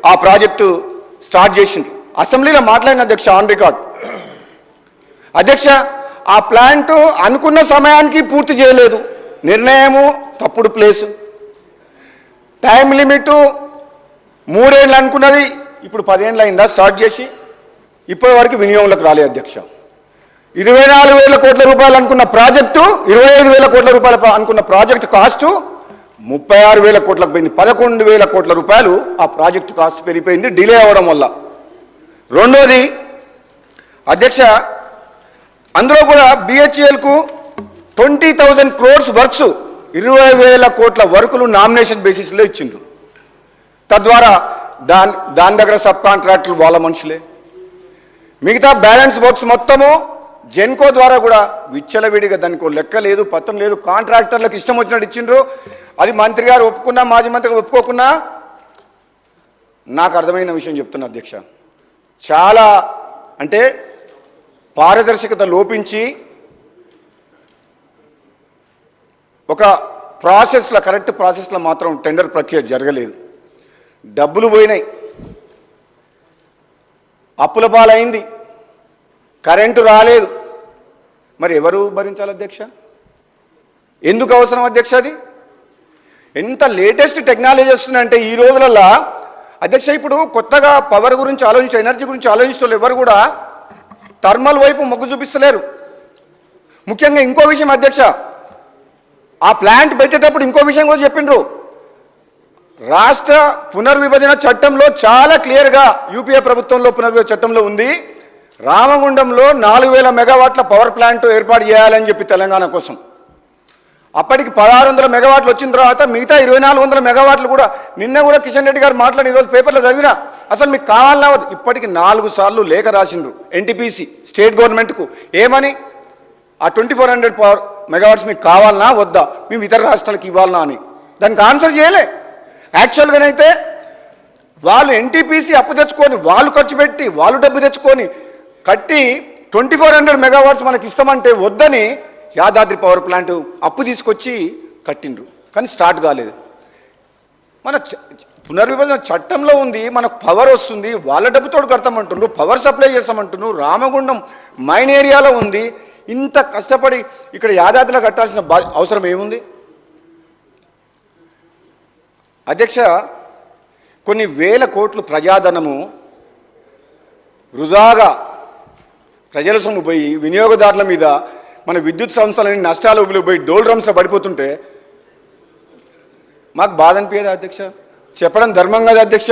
ఆ project start చేసిండ్రు. అసెంబ్లీలో మాట్లాడిన అధ్యక్ష, ఆన్ రికార్డ్. అధ్యక్ష, ఆ ప్లాంట్ అనుకున్న సమయానికి పూర్తి చేయలేదు. నిర్ణయము తప్పుడు ప్లేసు, టైం లిమిటు 3 ఏళ్ళు అనుకున్నది, ఇప్పుడు 10 ఏళ్ళు అయిందా స్టార్ట్ చేసి, ఇప్పటి వరకు వినియోగంలోకి రాలేదు అధ్యక్ష. 24,000 కోట్ల రూపాయలు అనుకున్న ప్రాజెక్టు, 25,000 కోట్ల రూపాయలు అనుకున్న ప్రాజెక్టు కాస్టు 36,000 కోట్లకు పోయింది. 11,000 కోట్ల రూపాయలు ఆ ప్రాజెక్టు కాస్ట్ పెరిగిపోయింది డిలే అవ్వడం వల్ల. రెండోది అధ్యక్ష, అందులో కూడా బిహెచ్ఎల్కు 20,000 crores వర్క్స్, 20,000 కోట్ల వర్కులు నామినేషన్ బేసిస్లో ఇచ్చిండ్రు. తద్వారా దాని దగ్గర సబ్ కాంట్రాక్టులు వాళ్ళ మనుషులే. మిగతా బ్యాలెన్స్ వర్క్స్ మొత్తము జెన్కో ద్వారా కూడా విచ్చలవిడిగా, దానికి లెక్క లేదు, పత్రం లేదు, కాంట్రాక్టర్లకు ఇష్టం వచ్చినట్టు ఇచ్చిండ్రు. అది మంత్రి గారు ఒప్పుకున్నా, మాజీ మంత్రి గారు ఒప్పుకోకున్నా, నాకు అర్థమైన విషయం చెప్తున్నా అధ్యక్ష, చాలా అంటే పారదర్శకత లోపించి ఒక ప్రాసెస్లో, కరెక్ట్ ప్రాసెస్లో మాత్రం టెండర్ ప్రక్రియ జరగలేదు. డబ్బులు పోయినాయి, అప్పుల పాలైంది, కరెంటు రాలేదు. మరి ఎవరు భరించాలి అధ్యక్ష? ఎందుకు అవసరం అధ్యక్ష? అది ఎంత లేటెస్ట్ టెక్నాలజీ వస్తుందంటే ఈ రోజులలో అధ్యక్ష, ఇప్పుడు కొత్తగా పవర్ గురించి ఆలోచించి, ఎనర్జీ గురించి ఆలోచిస్తున్న ఎవరు కూడా థర్మల్ వైపు మొగ్గు చూపిస్తలేరు. ముఖ్యంగా ఇంకో విషయం అధ్యక్ష, ఆ ప్లాంట్ పెట్టేటప్పుడు ఇంకో విషయం కూడా చెప్పిండ్రు. రాష్ట్ర పునర్విభజన చట్టంలో చాలా క్లియర్గా, యూపీఏ ప్రభుత్వంలో పునర్విభజన చట్టంలో ఉంది, రామగుండంలో 4,000 మెగావాట్ల పవర్ ప్లాంట్ ఏర్పాటు చేయాలని చెప్పి తెలంగాణ కోసం. అప్పటికి 1,600 మెగావాట్లు వచ్చిన తర్వాత మిగతా 2,400 మెగావాట్లు కూడా నిన్న కూడా కిషన్ రెడ్డి గారు మాట్లాడి ఈరోజు పేపర్లో చదివినా, అసలు మీకు కావాలన్నా ఇప్పటికి 4 సార్లు లేఖ రాసిండ్రు ఎన్టీపీసీ స్టేట్ గవర్నమెంట్కు. ఏమని? ఆ 2,400 పవర్ మెగావాట్స్ మీకు కావాలన్నా వద్దా, మేము ఇతర రాష్ట్రాలకు ఇవ్వాలన్నా అని. దానికి ఆన్సర్ చేయలే. యాక్చువల్గానైతే వాళ్ళు ఎన్టీపీసీ అప్పు తెచ్చుకొని, వాళ్ళు ఖర్చు పెట్టి, వాళ్ళు డబ్బు తెచ్చుకొని కట్టి 2,400 మెగావాట్స్ మనకి ఇస్తామంటే వద్దని యాదాద్రి పవర్ ప్లాంట్ అప్పు తీసుకొచ్చి కట్టిండ్రు, కానీ స్టార్ట్ కాలేదు. మన పునర్విభజన చట్టంలో ఉంది, మనకు పవర్ వస్తుంది, వాళ్ళ డబ్బుతో కడతామంటున్నారు, పవర్ సప్లై చేస్తామంటున్నారు, రామగుండం మైన్ ఏరియాలో ఉంది. ఇంత కష్టపడి ఇక్కడ యాదాద్రిలో కట్టాల్సిన అవసరం ఏముంది అధ్యక్ష? కొన్ని వేల కోట్లు ప్రజాధనము వృధాగా ప్రజల సొమ్ము పోయి వినియోగదారుల మీద, మన విద్యుత్ సంస్థలని నష్టాలు పోయి డోల్ డ్రమ్స్లో పడిపోతుంటే మాకు బాధ అనిపించదు అధ్యక్ష? చెప్పడం ధర్మం కాదు అధ్యక్ష.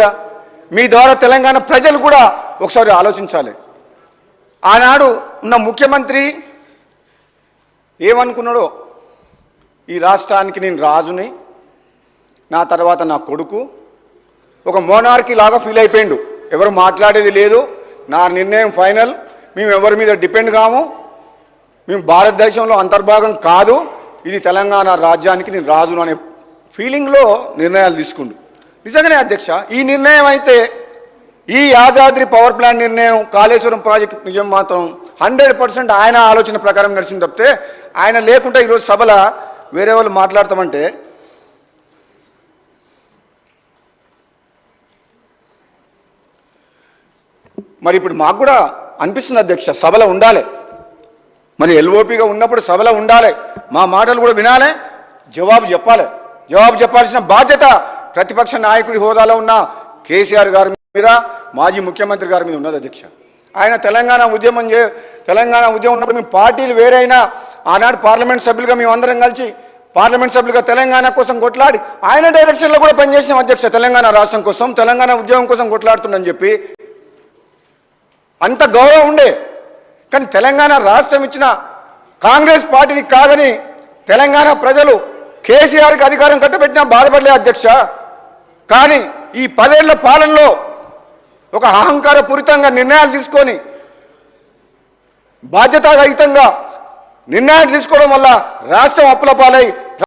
మీ ద్వారా తెలంగాణ ప్రజలు కూడా ఒకసారి ఆలోచించాలి. ఆనాడు ఉన్న ముఖ్యమంత్రి ఏమనుకున్నాడో, ఈ రాష్ట్రానికి నేను రాజుని, నా తర్వాత నా కొడుకు, ఒక మోనార్కీ లాగా ఫీల్ అయిపోయిండు. ఎవరు మాట్లాడేది లేదు, నా నిర్ణయం ఫైనల్, మేము ఎవరి మీద డిపెండ్ కాము, మేము భారతదేశంలో అంతర్భాగం కాదు, ఇది తెలంగాణ రాజ్యానికి నేను రాజును అనే ఫీలింగ్లో నిర్ణయాలు తీసుకుండు. నిజంగానే అధ్యక్ష, ఈ నిర్ణయం అయితే, ఈ యాదాద్రి పవర్ ప్లాంట్ నిర్ణయం, కాళేశ్వరం ప్రాజెక్టు నిజం మాత్రం 100% ఆయన ఆలోచన ప్రకారం నడిచింది తప్పితే, ఆయన లేకుంటే ఈరోజు సభలో వేరే వాళ్ళు మాట్లాడతామంటే మరి ఇప్పుడు మాకు కూడా అనిపిస్తుంది అధ్యక్ష, సభలో ఉండాలి. మరి ఎల్ఓపిగా ఉన్నప్పుడు సభలో ఉండాలి, మా మాటలు కూడా వినాలి, జవాబు చెప్పాలి. జవాబు చెప్పాల్సిన బాధ్యత ప్రతిపక్ష నాయకుడి హోదాలో ఉన్న కేసీఆర్ గారి మీద, మాజీ ముఖ్యమంత్రి గారి మీద ఉన్నది అధ్యక్ష. ఆయన తెలంగాణ ఉద్యమం ఉన్నప్పుడు మేము పార్టీలు వేరైనా, ఆనాడు పార్లమెంట్ సభ్యులుగా మేము అందరం కలిసి పార్లమెంట్ సభ్యులుగా తెలంగాణ కోసం కొట్లాడి ఆయన డైరెక్షన్లో కూడా పనిచేసాం అధ్యక్ష. తెలంగాణ రాష్ట్రం కోసం, తెలంగాణ ఉద్యమం కోసం కొట్లాడుతుందని చెప్పి అంత గౌరవం ఉండే. కానీ తెలంగాణ రాష్ట్రం ఇచ్చిన కాంగ్రెస్ పార్టీని కాదని తెలంగాణ ప్రజలు కేసీఆర్కి అధికారం కట్టబెట్టినా బాధపడలే అధ్యక్ష. కానీ ఈ 10 ఏళ్ల పాలనలో ఒక అహంకారపూరితంగా నిర్ణయాలు తీసుకొని, బాధ్యతారహితంగా నిర్ణయాలు తీసుకోవడం వల్ల రాష్ట్రం అప్పుల పాలై